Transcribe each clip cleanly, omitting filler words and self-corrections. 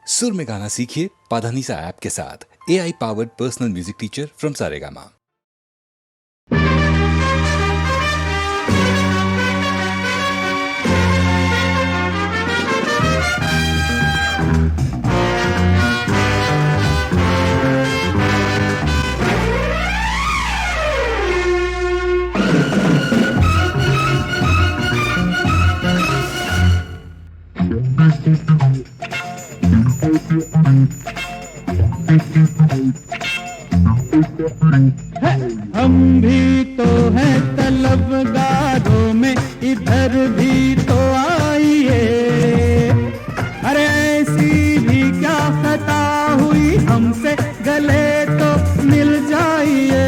सुर में गाना सीखिए पाधानीसा ऐप के साथ। AI powered personal music teacher from Saregama. हम भी तो हैं तलबगारों में, इधर भी तो आइए। अरे ऐसी भी क्या खता हुई हमसे, गले तो मिल जाइए।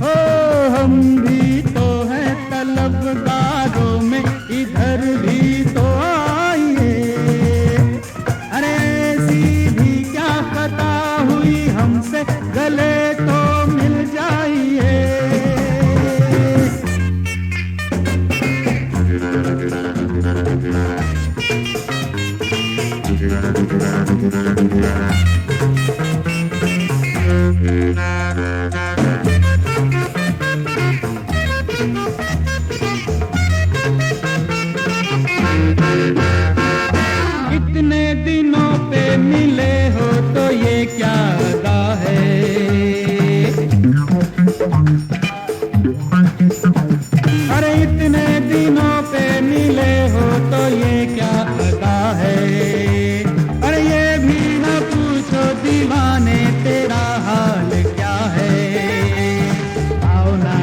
ओ हम भी तो हैं तलबगारों में, इधर भी तो आइए। अरे ऐसी भी क्या खता हुई हमसे, गले तो मिल जाइए। इतने दिनों पे मिले हो तो ये क्या अदा है। अरे इतने दिनों पे मिले हो तो ये क्या अदा है। अरे ये भी न पूछो दीवाने तेरा हाल क्या है। आओ ना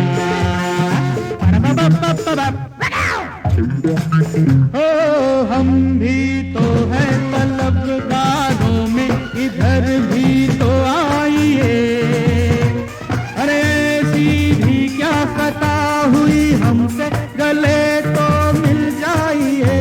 ओ हम भी तो हैं तलबगारों में, इधर भी तो आइए। अरे ऐसी भी क्या खता हुई हमसे, गले तो मिल जाइए।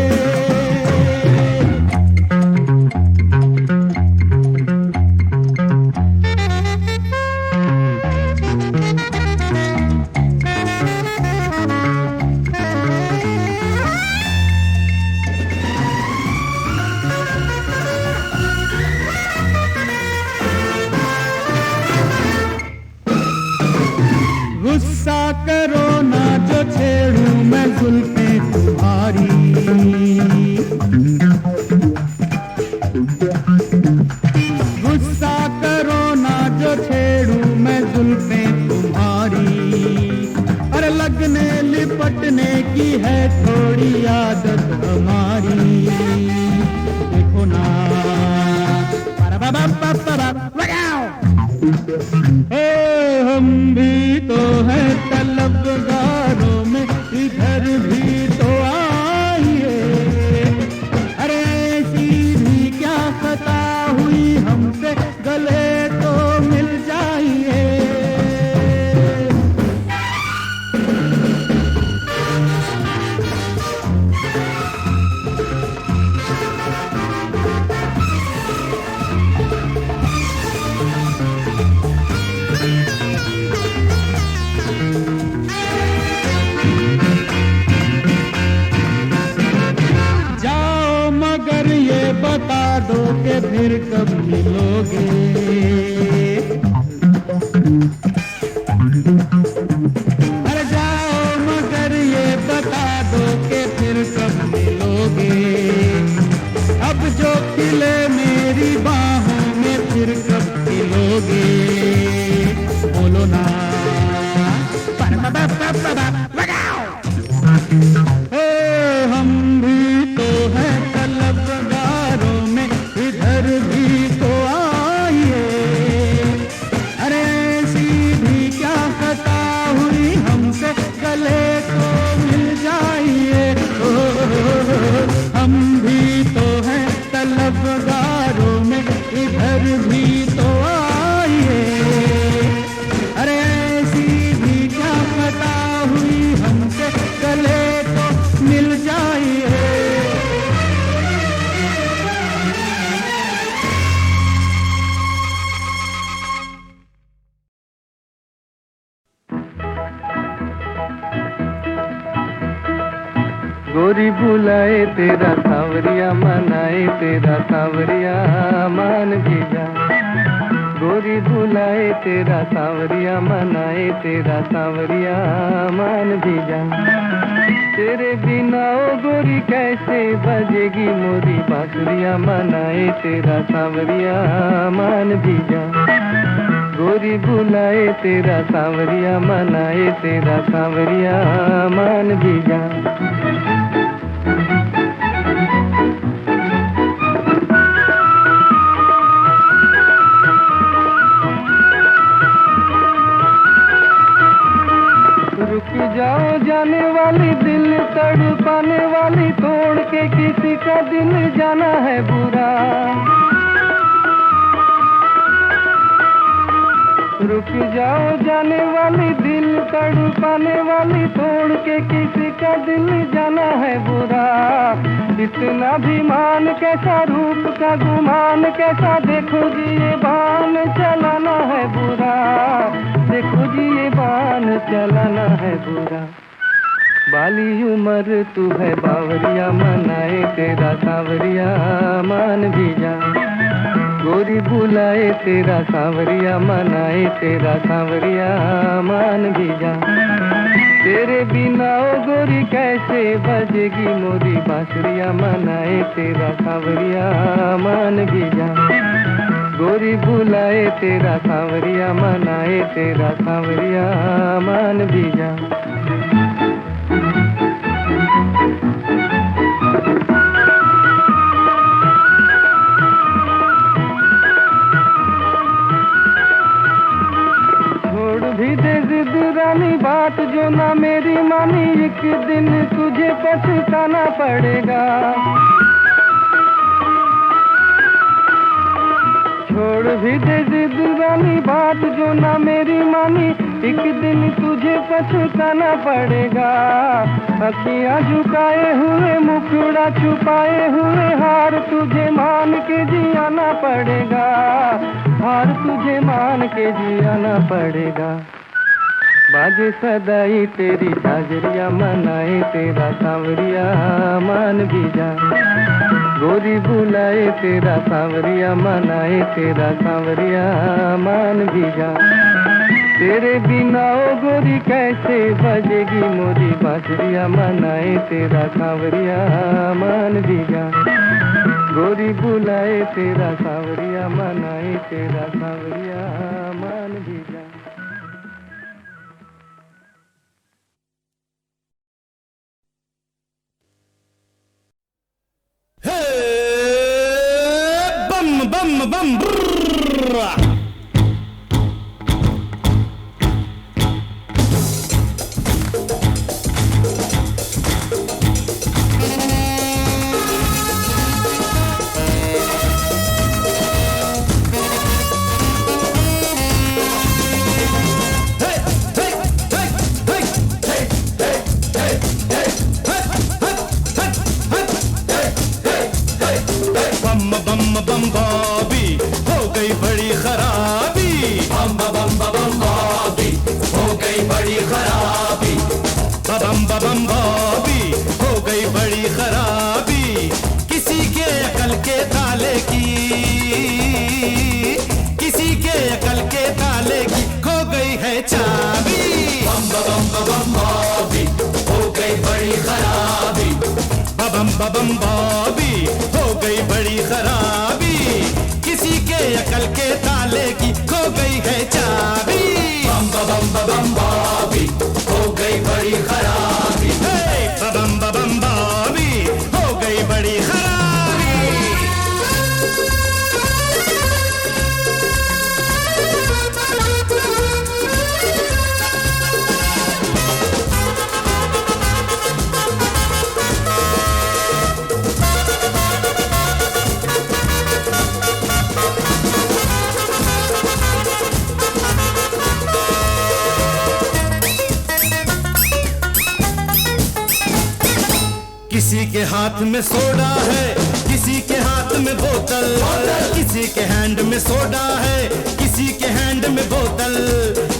गुस्सा करो ना जो छेड़ूं मैं जुल्फें तुम्हारी। गुस्सा करो ना जो छेड़ूं मैं जुल्फें तुम्हारी। अरे लगने लिपटने की है थोड़ी आदत हमारी। देखो ना हम भी तो हैं तलबगारों में, इधर भी तो आइए। अरे ऐसी भी क्या खता हुई हमसे, गले तो मिल जाइए। बता दो कि फिर कब मिलोगे। अरे जाओ मगर ये बता दो कि फिर कब मिलोगे। अब जो खिले मेरी बाहों में, फिर कब खिलोगे। बोलो ना हम भी तो हैं तलबगारों में, इधर भी तो आइए। गोरी बुलाए तेरा सांवरिया मनाए तेरा सांवरिया मान भी जा। गोरी बुलाए तेरा सांवरिया मनाए तेरा सांवरिया मान भी जा। तेरे बिना ओ गोरी कैसे बजेगी मोरी बांसुरिया मनाए तेरा सांवरिया मान भी जा। गोरी बुलाए तेरा सांवरिया मनाए तेरा सांवरिया मान भी जा। रुक जाओ जाने वाली दिल तड़पाने वाली, तोड़ के किसी का दिल जाना है बुरा। रुक जाओ जाने वाली दिल तड़पाने वाली, तोड़ के किसी का दिल जाना है बुरा। इतना भी मान कैसा रूप का गुमान कैसा, देखो जी ये बान चलाना है बुरा। देखो जी ये बान चलाना है बुरा। बाली उम्र तू है बावरिया मनाए तेरा सांवरिया मान भी जा। गोरी बुलाए तेरा सांवरिया मनाए तेरा सांवरिया मान भी जा। तेरे बिना ओ गोरी कैसे बजेगी मोरी बांसुरिया मनाए तेरा सांवरिया मान भी जा। गोरी बुलाए तेरा सांवरिया मनाए तेरा सांवरिया मान भी जा। भी दे जिद रानी बात जो ना मेरी मानी, एक दिन तुझे पछताना पड़ेगा। छोड़ भी दे जिद रानी बात जो ना मेरी मानी, एक दिन तुझे पछताना पड़ेगा। अखियां झुकाए हुए मुखड़ा छुपाए हुए, हार तुझे मान के जियाना पड़ेगा। हार तुझे मान के जियाना पड़ेगा। बाजे सदाई तेरी झांझरिया मनाए तेरा सांवरिया मान भी जा। गोरी बुलाए तेरा सांवरिया मनाए तेरा सांवरिया मान भी जा। तेरे बिना ओ गोरी कैसे बजेगी मोरी बांसुरिया मनाए तेरा सांवरिया मान भी जा। गोरी बुलाए तेरा सांवरिया मनाए तेरा सांवरिया मान भी जा। बम बम बम ब्रर। बम बॉबी हो गई बड़ी खराबी। बम बम बम बॉबी हो गई बड़ी खराबी। बम बम बॉबी हो गई बड़ी खराबी। किसी के अकल के ताले की, किसी के अकल के ताले की खो गई है चाबी। बम बम बॉबी हो गई बड़ी खराबी। बम बॉबी हो गई बड़ी खराबी। किसी के अकल के ताले की खो गई है चाबी। बम बॉबी हो गई बड़ी खराबी। बम बॉबी हो गई बड़ी खराबी। किसी के हाथ में सोडा है, किसी के हाथ में बोतल। किसी के हैंड में सोडा है, किसी के हैंड में बोतल।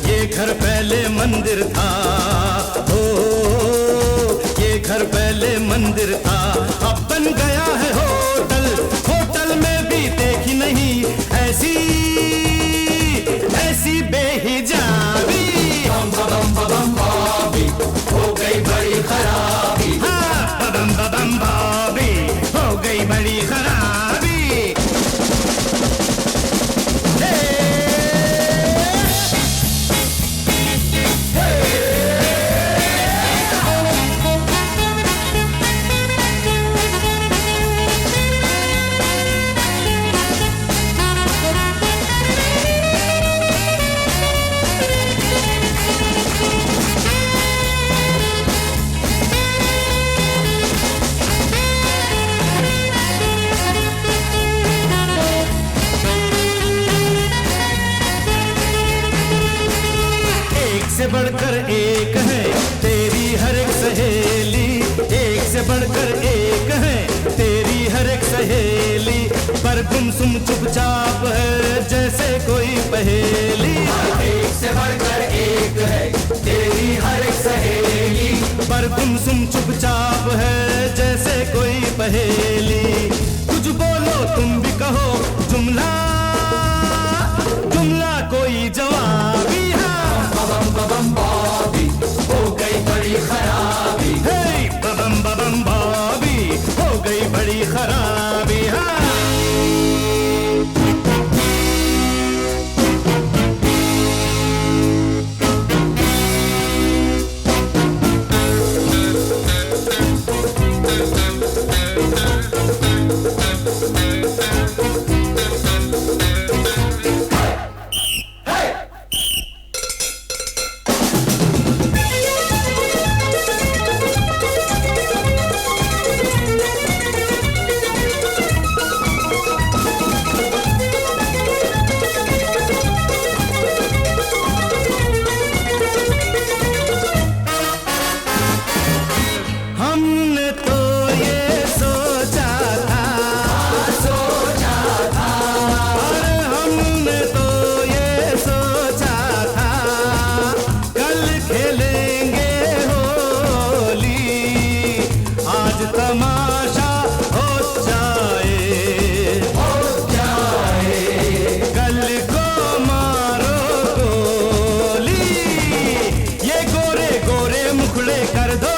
ये घर पहले मंदिर था, हो ये घर पहले मंदिर था, अब बन गया है होटल। होटल में भी देखी नहीं ऐसी ऐसी बेहिजाबी। बम बम बम बॉबी हो गई बड़ी खराबी। हाँ, बम बम बॉबी हो गई बड़ी खराबी। से बढ़कर एक है तेरी हर एक सहेली, एक से बढ़कर एक है तेरी हर एक सहेली। पर गुमसुम चुपचाप है जैसे कोई पहेली। एक से बढ़कर एक है तेरी हर एक सहेली। पर गुमसुम चुपचाप है जैसे कोई पहेली। कुछ बोलो तुम भी कहो जुमला जुमला कोई जवाबी। बम बॉबी हो गई बड़ी खराबी। हे बम बॉबी हो गई बड़ी खराबी। हाँ। हमने तो ये सोचा था, अरे हमने तो ये सोचा था, कल खेलेंगे होली, आज तमाशा हो जाए, कल को मारो गोली, ये गोरे गोरे मुखड़े कर दो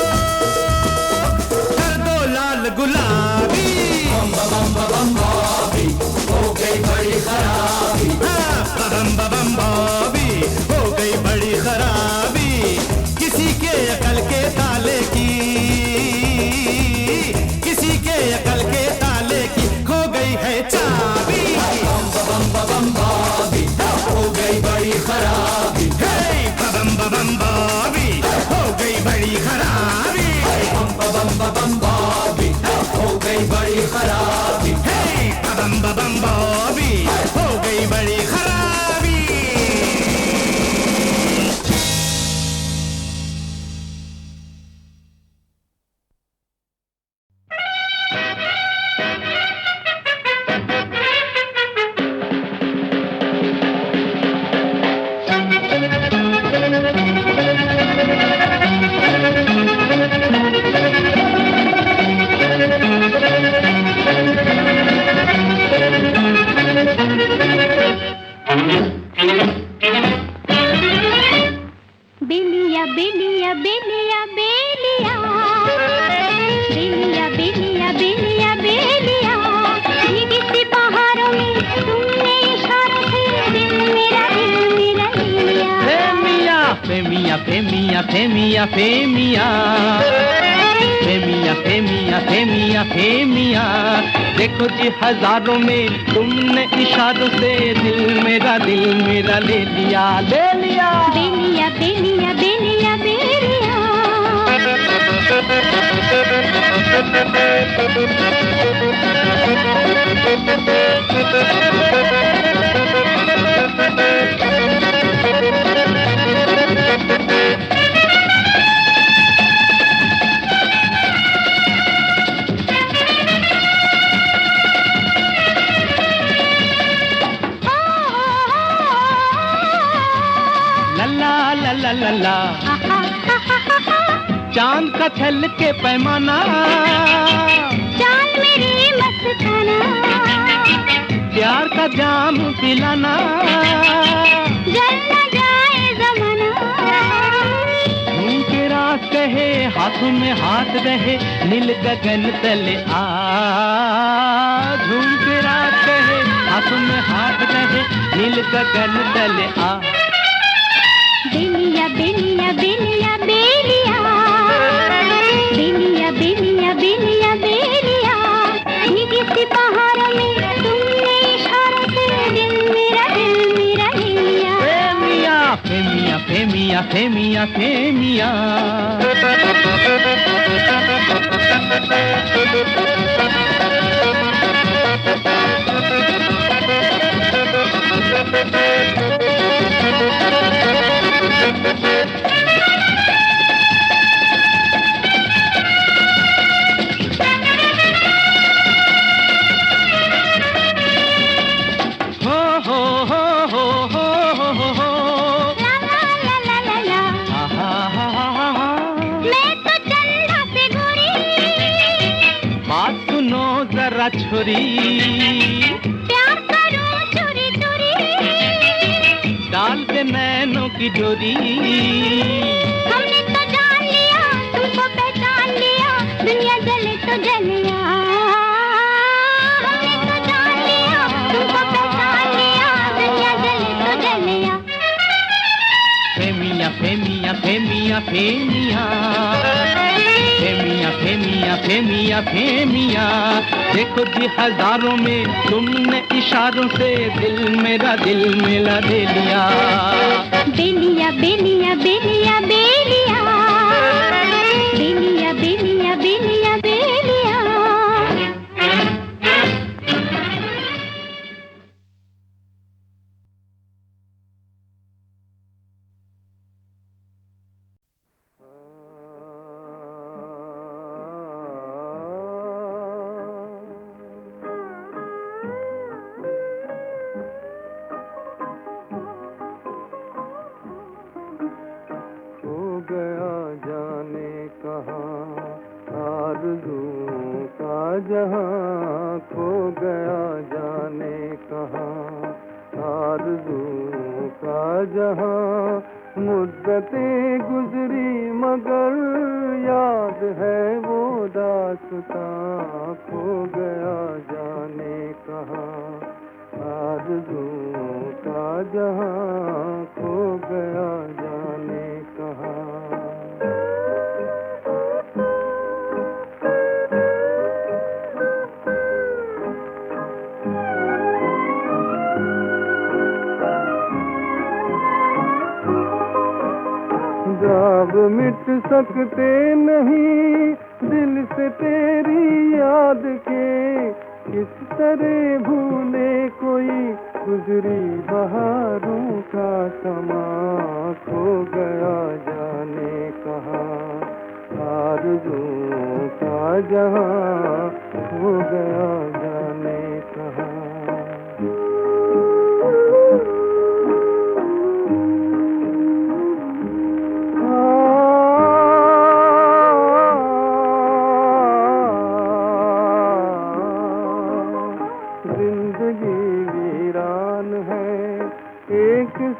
लाल गुलाबी। बम बॉबी हो गई बड़ी खराबी। हाँ, बम बॉबी हो गई बड़ी खराबी। किसी के अकल के ताले की, किसी के अकल के ताले की खो गई है चाबी। बम बॉबी हो गई बड़ी खराबी। हे बम बॉबी हो गई बड़ी खराबी। बम बॉबी हो गई बड़ी खराबी। हे बम बॉबी हो गई बड़ी खराबी। बेलिया बेलिया बेलिया बेलिया बेलिया बेलिया बेलिया बेलिया भीगी सी पहाड़ों में तुमने इशारों से दिल मेरा ले लिया। फेमिया फेमिया फेमिया फेमिया फेमिया फेमिया फेमिया फेमिया देखो जी हजारों में तुमने इशारों से दिल मेरा ले लिया ले लिया। बेलिया बेलिया बेलिया बेलिया लल्ला लल्ला लल्ला चांद का छल के पैमाना, चाल मेरी मस्ताना, प्यार का जाम पिलाना, जल न जाए जमाना। झूम के रात कहे हाथों में हाथ रहे, नील गगन तले आ। झूम के रात कहे हाथों में हाथ रहे, नील गगन तले आ। बेलिया बेलिया बेलिया बेलिया, बेलिया बेलिया बेलिया बेलिया, भीगी सी पहाड़ों में तुमने इशारों से दिल मेरा ले लिया। फेमिया फेमिया फेमिया फेमिया फेमिया। छोरी प्यार करूं चोरी चोरी, डाल के नैनों की डोरी। हमने तो जान लिया, तुमको पहचान लिया, दुनिया जले तो जलिया। हमने तो जान लिया, तुमको पहचान लिया, दुनिया जले तो जलिया। फेमिया फेमिया फेमिया फेमिया, फेमिया फेमिया फेमिया फेमिया। देखो जी हजारों में तुमने इशारों से दिल मेरा दे लिया। बेलिया बेलिया बेलिया बेलिया, बेलिया बेलिया बेलिया बेलिया। जहां खो गया जाने कहाँ, आरज़ू का जहां। मुद्दतें गुजरी मगर याद है वो दास्तां, खो गया जाने कहाँ, आरज़ू का जहां खो गया जाने कहाँ। अब मिट सकते नहीं दिल से तेरी याद के, किस तरह भूले कोई गुजरी बहारों का समा, खो गया जाने कहाँ, आरज़ू का जहां खो गया जाने कहाँ।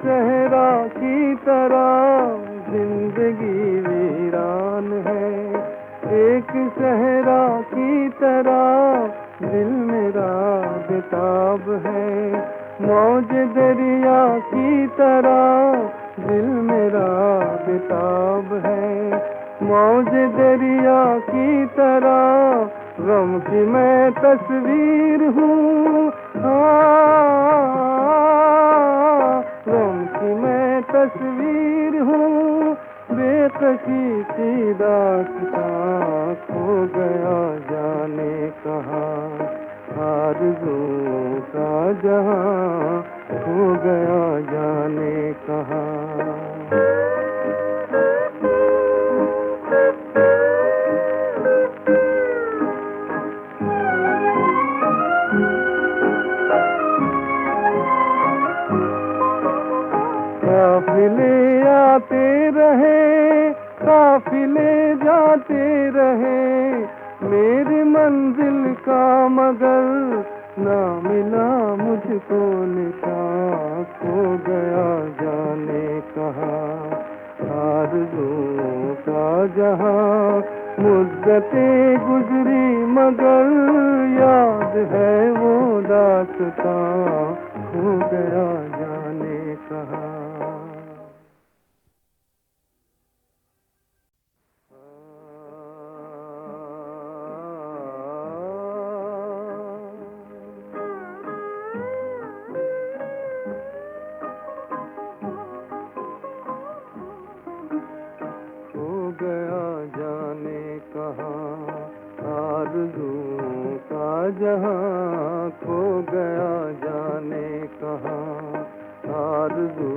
सहरा की तरह जिंदगी वीरान है, एक सहरा की तरह दिल मेरा बेताब है, मौज दरिया की तरह दिल मेरा बेताब है, मौज दरिया की तरह गम की मैं तस्वीर हूँ, गम की मैं तस्वीर हूँ, बेकसी की दास्तां, खो गया जाने कहाँ, आरज़ू का जहां खो गया जाने कहाँ। काफिले आते रहे, काफिले जा मंजिल का मगर ना मिला मुझको निशान, खो गया जाने कहाँ आरज़ू का जहां। मुद्दतें गुजरी मगर याद है वो दास्तां, खो गया जाने कहाँ। आरज़ू का जहां, खो गया जाने कहाँ आरज़ू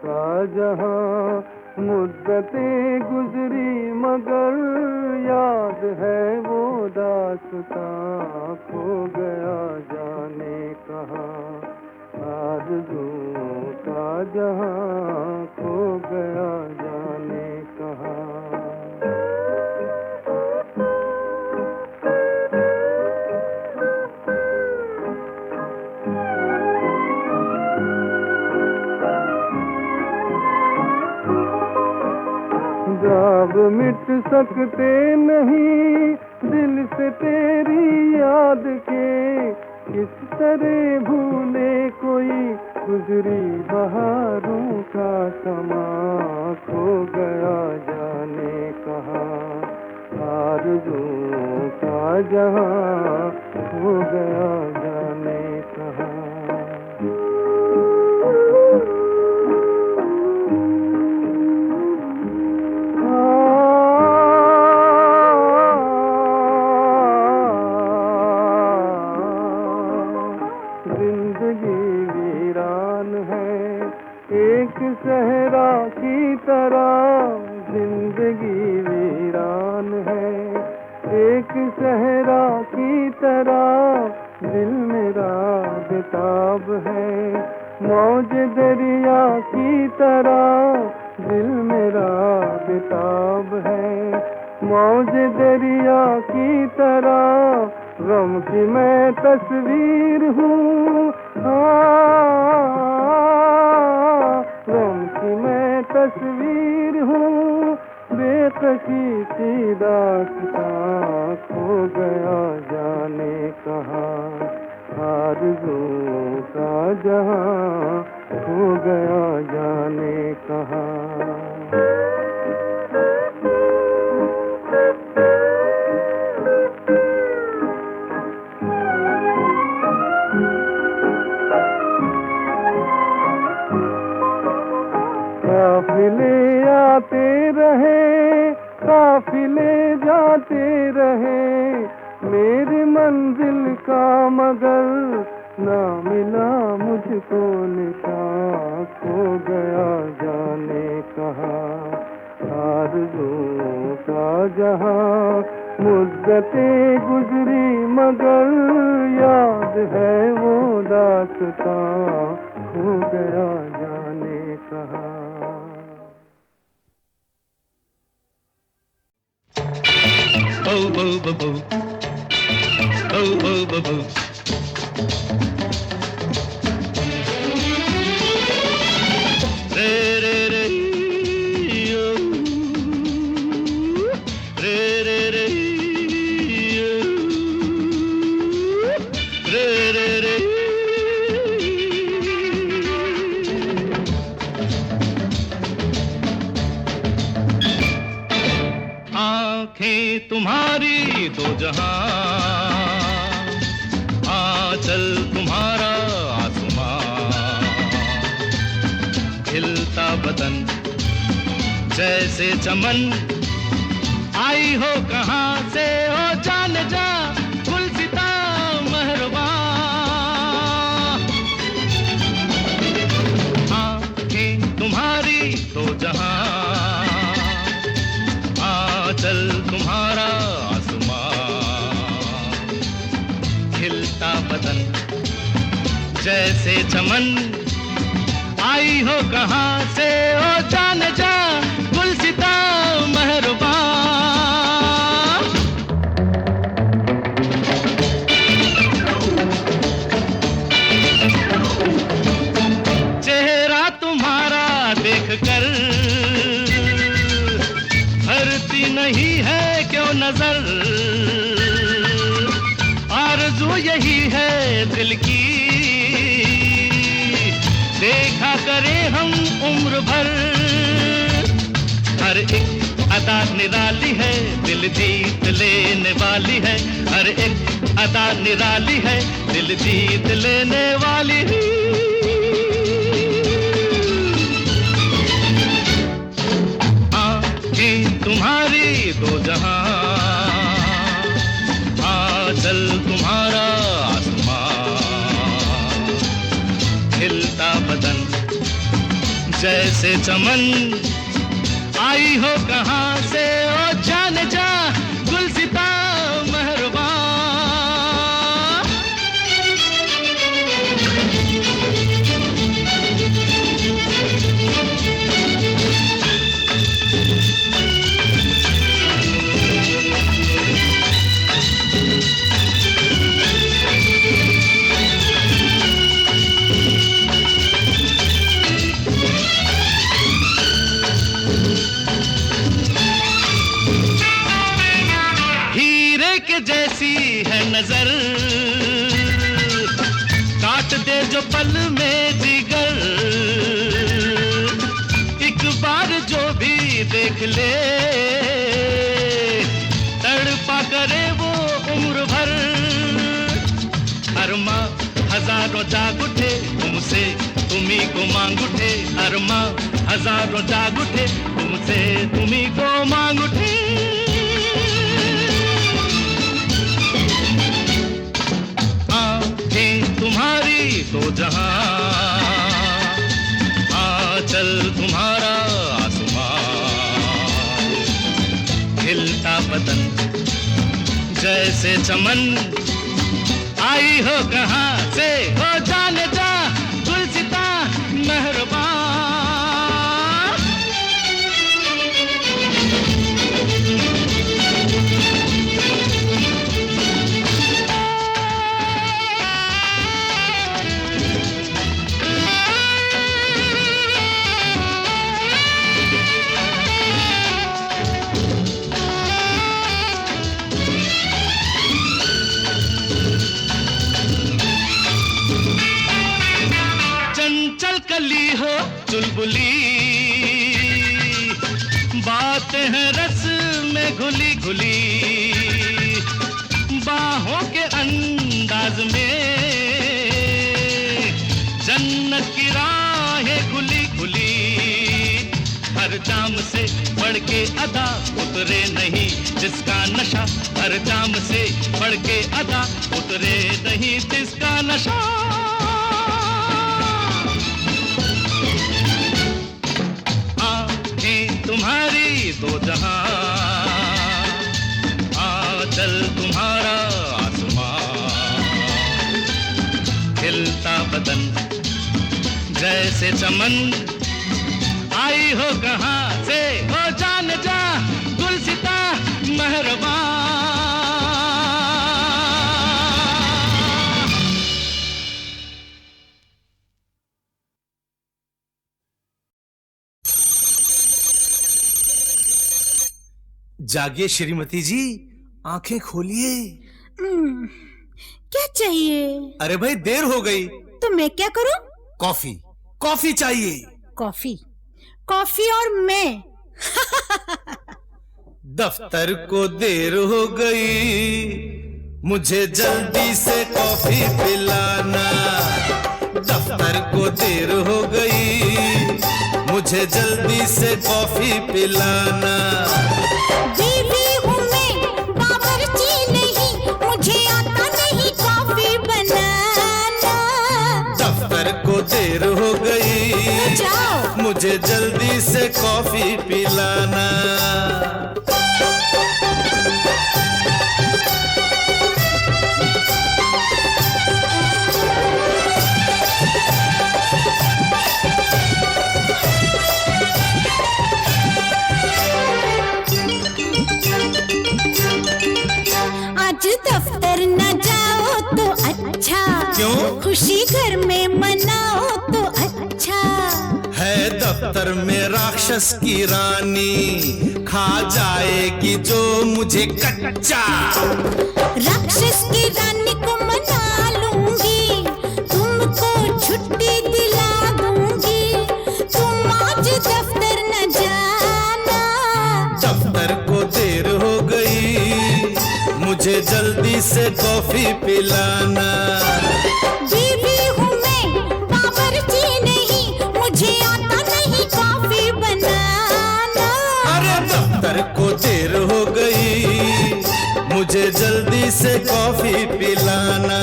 का जहां। मुद्दतें गुजरी मगर याद है वो दास्तां, खो गया जाने कहाँ आरज़ू का जहां, खो गया जाने कहाँ। दाग मिट सकते नहीं दिल से तेरी याद के, किस तरह भूले कोई गुजरी बहारों का समा। खो गया जाने कहाँ आरज़ू का जहां, खो गया जाने कहाँ। सहरा की तरह जिंदगी वीरान है, एक सहरा की तरह दिल मेरा बेताब है। मौज दरिया की तरह दिल मेरा बेताब है। मौज दरिया की तरह गम की मैं तस्वीर हूँ, गम की मैं तस्वीर हूँ। बेकसी सी दास्तां, खो गया जाने कहाँ आरज़ू का जहां, खो गया जाने कहाँ। काफिले आते रहे, काफिले जाते रहे, मेरी मंजिल का मगर ना मिला मुझको निशान। खो गया जाने कहाँ आरज़ू का जहां। मुद्दतें गुजरी मगर याद है वो दास्तां, खो गया जाने कहाँ। Oh, oh, oh, oh. Oh, oh, oh, oh. Re, re, re, yo. Re, re, re, yo. Re, re, re. आँखें तुम्हारी दो जहां, आंचल तुम्हारा आसमां, खिलता बदन जैसे चमन, आई हो कहाँ से हो जान जा गुलसिता मेहरबां। आँखें तुम्हारी दो जहां, आंचल तुम्हारा आसमां, खिलता बदन जैसे चमन, आई हो कहाँ से हो जान जा गुलसिता मेहरबां। यही है दिल की, देखा करें हम उम्र भर। हर एक अदा निराली है, दिल जीत लेने वाली है। हर एक अदा निराली है, दिल जीत लेने वाली है। आँखें तुम्हारी दो जहां, आंचल तुम्हारा आसमां, हिलता बदन जैसे चमन, आई हो कहां से ओ जाने जा गुलसिता मेहरबान। जैसी है नजर, काट दे जो पल में जिगर, एक बार जो भी देख ले, तड़पा करे वो उम्र भर। अरमा हजारों जाग उठे तुमसे, तुम्ही को मांग उठे। अरमा हजारों जाग उठे तुमसे, तुम्ही को मांग उठे। तुम्हारी तो जहां, आंचल तुम्हारा आसमां, हिलता बदन जैसे चमन, आई हो कहां से हो जाने जा गुलसिता मेहरबान। कली हो चुलबुली, बातें हैं रस में घुली घुली, बाहों के अंदाज में जन्नत की राहें खुली खुली। हर जाम से बढ़ के अदा उतरे नहीं जिसका नशा, हर जाम से बढ़ के अदा उतरे नहीं जिसका नशा। तुम्हारी दो जहां, आंचल तुम्हारा आसमां, हिलता बदन जैसे चमन, आई हो कहां से हो जाने जा गुलसिता मेहरबान। जागिए श्रीमती जी, आंखें खोलिए। क्या चाहिए? अरे भाई देर हो गई। तो मैं क्या करूं? कॉफी, कॉफी चाहिए। कॉफी, कॉफी और मैं। दफ्तर को देर हो गई, मुझे जल्दी से कॉफी पिलाना। दफ्तर को देर हो गई, मुझे जल्दी से कॉफी पिलाना। बीवी हूँ मैं, बावर्ची नहीं, मुझे आता नहीं कॉफी बनाना। दफ्तर को देर हो गई, जाओ, मुझे जल्दी से कॉफी पिलाना। आज दफ्तर न जाओ तो अच्छा, क्यों? खुशी घर में मनाओ तो अच्छा है। दफ्तर में राक्षस की रानी, खा जाएगी जो मुझे कच्चा। राक्षस की रानी को मना जल्दी से कॉफी पिलाना। बीवी हूँ मैं बावर्ची नहीं, मुझे आता नहीं कॉफी बनाना। अरे दफ्तर को देर हो गई, मुझे जल्दी से कॉफी पिलाना।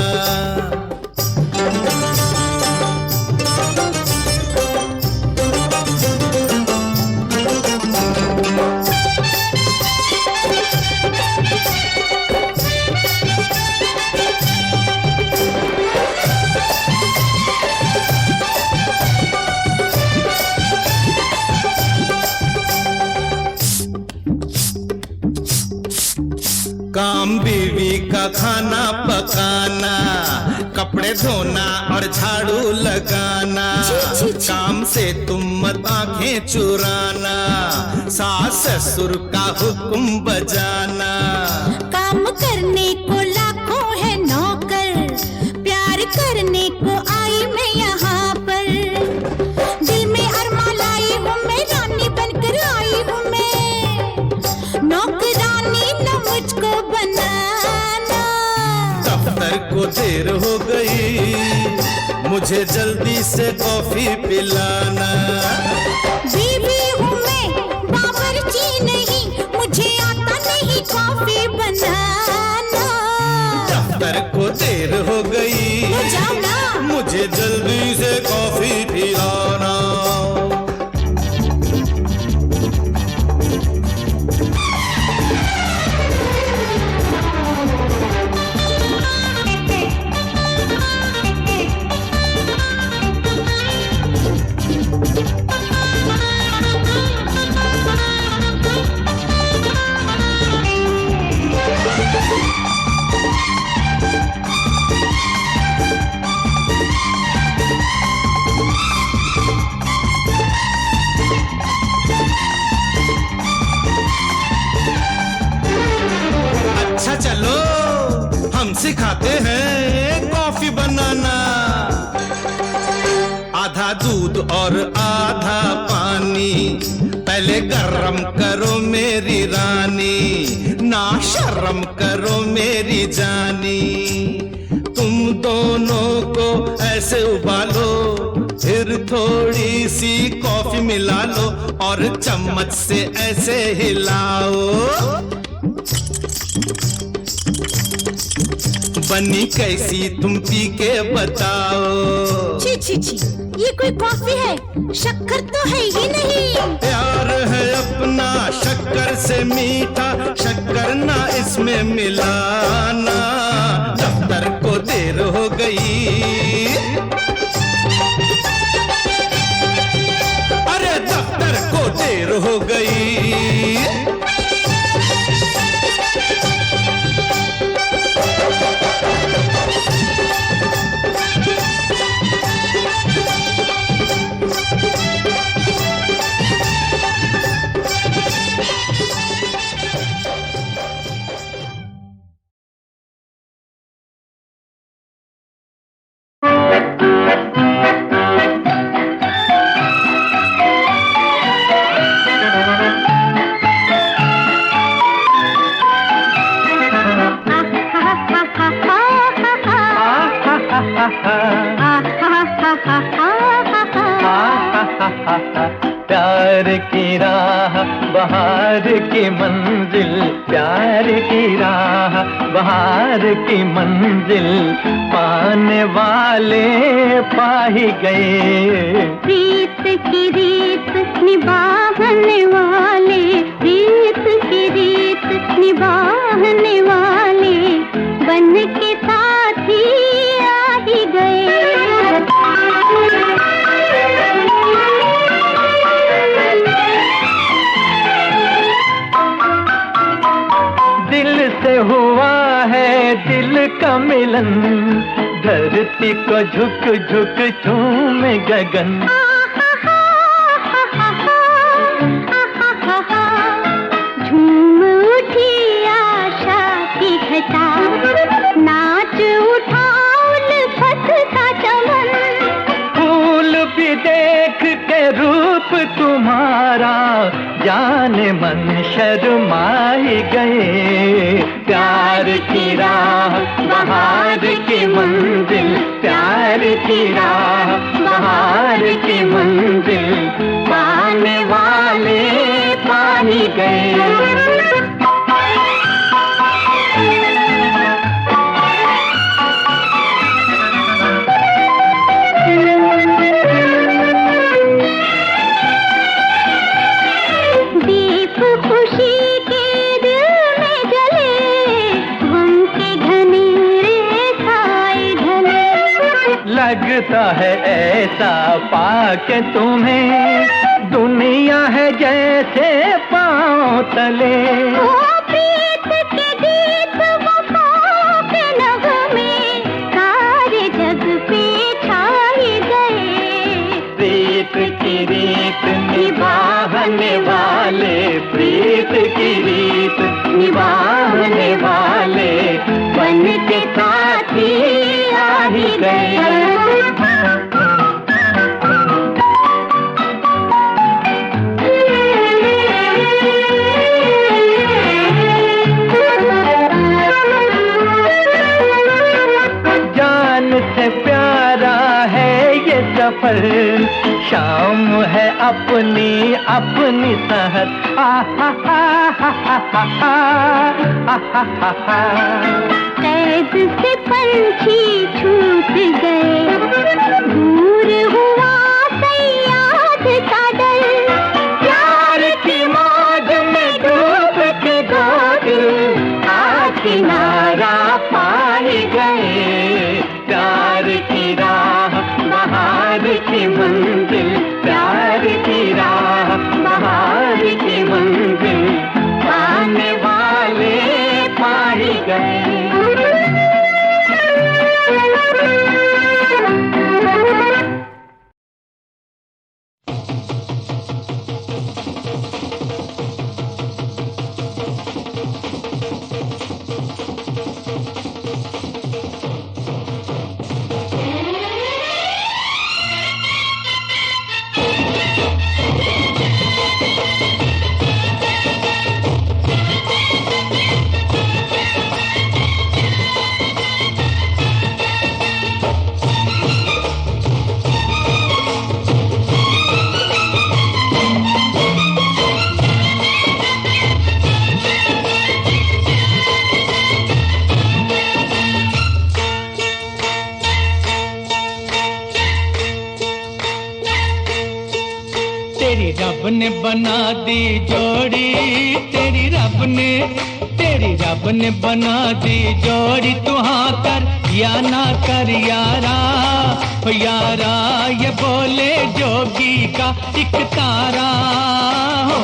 काम बीवी का खाना पकाना, कपड़े धोना और झाड़ू लगाना। काम से तुम मत आंखें चुराना, सास ससुर का हुक्म बजाना। काम करने को लाखों है नौकर, प्यार करने को आई मैं यहाँ पर। दिल में अरमा लाई हूँ मैं, रानी बनकर आई हूँ मैं, नौकरानी न मुझको बनाना। दफ्तर को देर हो गई, मुझे जल्दी से कॉफी पिलाना। बीवी हूँ मैं बावर्ची नहीं, मुझे आता नहीं कॉफी बनाना। दफ्तर को देर हो गई, तो जाओ ना। मुझे जल्दी से कॉफी पिलाना। अच्छा चलो हम सिखाते हैं कॉफी बनाना। आधा दूध और आधा पानी, पहले गरम करो मेरी रानी, ना शर्म करो मेरी जानी। तुम दोनों को ऐसे उबालो, फिर थोड़ी सी कॉफी मिला लो और चम्मच से ऐसे हिलाओ। बनी कैसी तुम पी के बताओ। छी छी छी, ये कोई कॉफी है? शक्कर तो है ही नहीं। प्यार है अपना शक्कर से मीठा, शक्कर ना इसमें मिलाना। दफ्तर को देर हो गई, अरे दफ्तर को देर हो गई। प्यार की राह बहार की मंजिल, प्यार की राह बहार की मंजिल, पाने वाले पा ही गए। प्रीत की रीत निभाने वाले, प्रीत की रीत निभाने वाले, बन के साथी आ ही गए। दिल से हुआ है दिल का मिलन, धरती को झुक झुक चूमे गगन। झूम उठी आशा की घटा, नाच उठा उल्फत का चमन। फूल भी देख के रूप तुम्हारा, जाने मन शर्मा ही गए। प्यार की राह बहार की मंजिल, प्यार की राह बहार की मंजिल, पाने वाले पा ही गए। लगता है ऐसा पाके तुम्हें दुनिया है जैसे पांव तले। ओ प्रीत के गीत वफा के नगमे सारे जग पे छाए गए। प्रीत की रीत निभाने वाले, प्रीत की रीत निभाने वाले बन के साथी आ ही गए। सफर शाम है अपनी अपनी सहर। कैद से पंछी छूट गए, दूर हुआ सयाद का दल। प्यार की मौज में डूब के दो दिल आ किनारा पाए गए। प्यार की राह बहार की मंजिल, प्यार की राह बहार की मंजिल, पाने वाले पाए गए। तेरी रब ने बना दी जोड़ी, तेरी रब ने बना दी जोड़ी। तू हाँ कर या ना कर यारा, हो यारा ये बोले जोगी का एक तारा हो।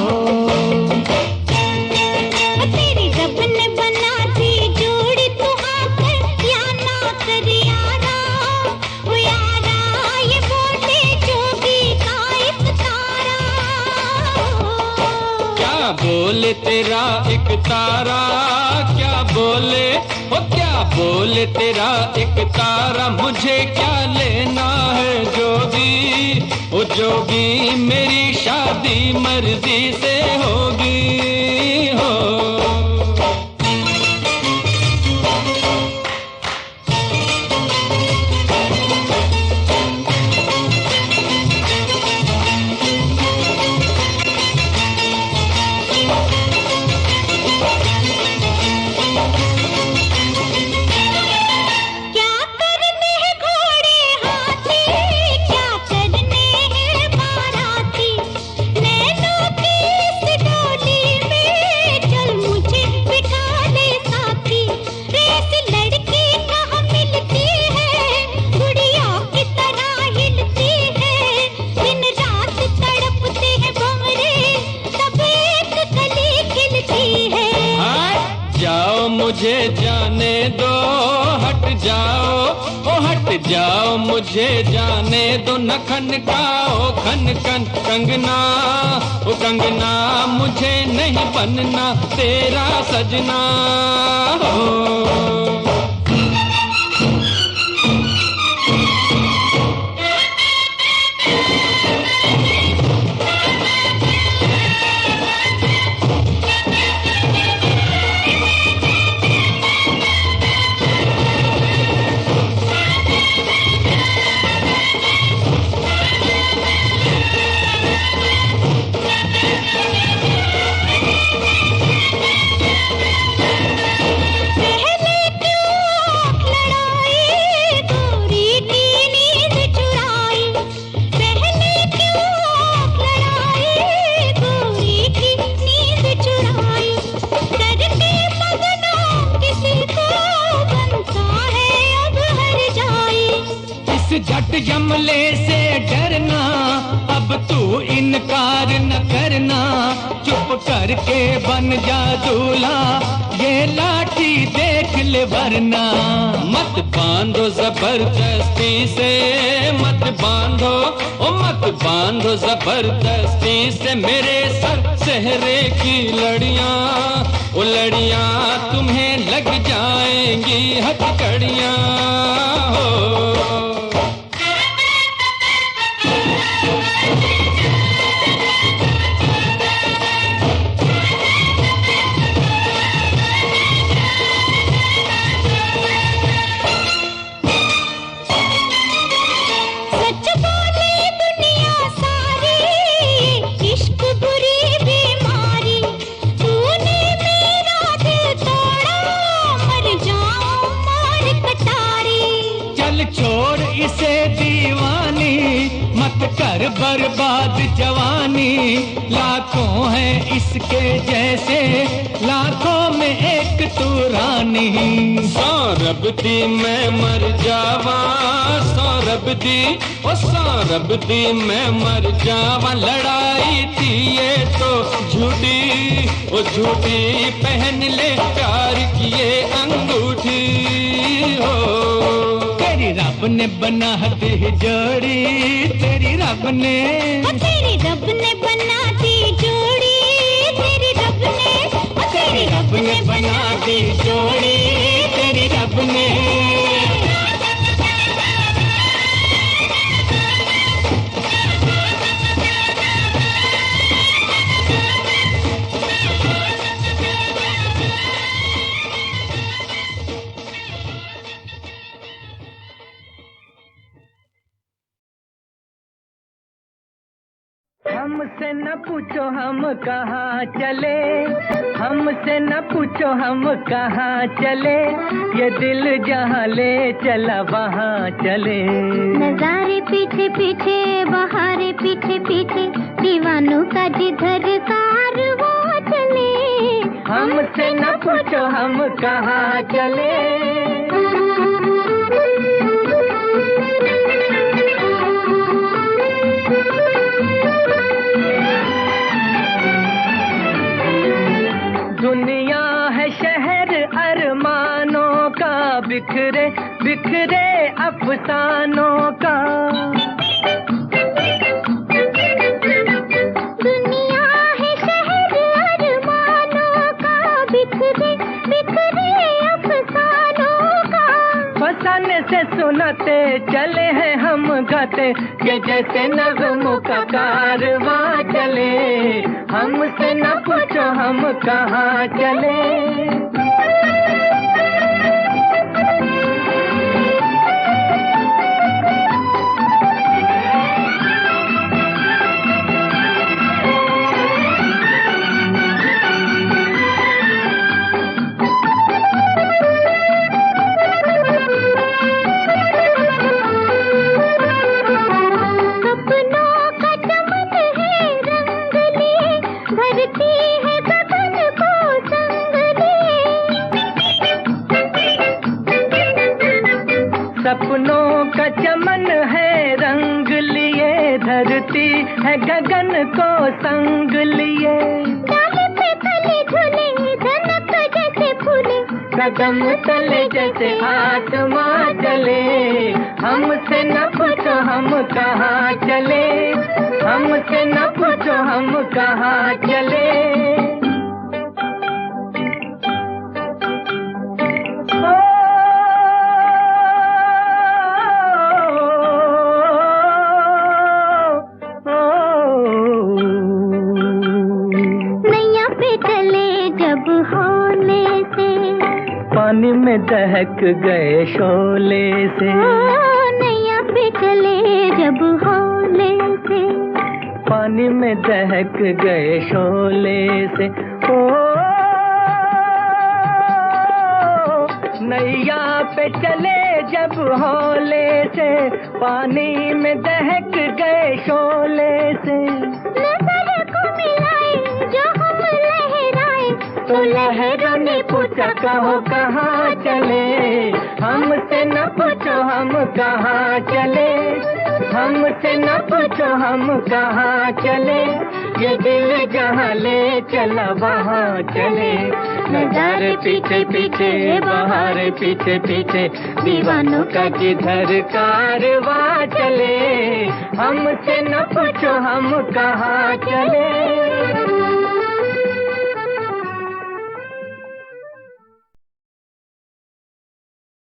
तेरी रब ने बना दी जोड़ी, तू हाँ कर या ना कर यारा, हो यारा ये बोले जोगी का एक तारा। क्या बोले तेरा एक तारा, क्या बोले हो, क्या बोले तेरा एक तारा। मुझे क्या लेना है जोगी, ओ जोगी मेरी शादी मर्जी से होगी हो। मुझे जाने दो, हट जाओ, ओ हट जाओ, मुझे जाने दो। न खनकाओ खन खन कंगना, ओ कंगना मुझे नहीं बनना तेरा सजना हो। झट जमले से डरना, अब तू इनकार न करना, चुप करके बन जा दूल्हा, ये लाठी देख ले वरना। मत बांधो जबरदस्ती से, मत बांधो ओ मत बांधो जबरदस्ती से मेरे सर चेहरे की लड़ियां, ओ लड़ियां तुम्हें लग जाएंगी हथकड़ियां हो। कर बर्बाद जवानी, लाखों है इसके जैसे, लाखों में एक तू रानी। सौरभ दी मैं मर जावा, सौरभ दी ओ सौरभ दी मैं मर जावा, लड़ाई थी ये तो झूठी, ओ झूठी पहन ले प्यार की ये अंगूठी हो। तेरी रब ने बना दी जोड़ी, तेरी रब ने बना दी जोड़ी, तेरी रब ने बना दी जोड़ी, तेरी रब ने। हमसे न पूछो हम कहाँ चले, हमसे न पूछो हम कहाँ चले, ये दिल जहाँ ले चला वहाँ चले। नजारे पीछे पीछे, बहारे पीछे पीछे, दीवानों का जिधर कारवां चले। हमसे न पूछो हम कहाँ चले। दुनिया है शहर अरमानों का, बिखरे बिखरे अफसानों का। दुनिया है शहर अरमानों का, बिखरे बिखरे अफसानों का। फसाने से सुनाते चले हैं हम गाते, कि जैसे नगमों का कारवां चले। हमसे न पूछो हम कहाँ चले। सपनों का चमन है रंग लिए, धरती है गगन को संग लिए। डाले पे तले झूले, धनक जैसे फूले, कदम तले जैसे आसमां चले। हमसे न पूछो हम कहाँ चले, हमसे न पूछो हम कहाँ चले। पानी में दहक गए शोले से, नैया पे चले जब हौले से। पानी में दहक गए शोले से। ओ नैया पे चले जब हौले से, पानी में दहक गए शोले से। नजर को मिलाए जो हम लहराए, तो लहरों ने पूछा कहो कहाँ चले। हमसे हमसे न पूछो हम कहाँ चले, हमसे न पूछो हम कहाँ चले, ये दिल जहाँ ले चला वहाँ चले। नजारे पीछे पीछे बहार पीछे पीछे, दीवानों का जिधर कारवां चले, हमसे न पूछो हम कहाँ चले।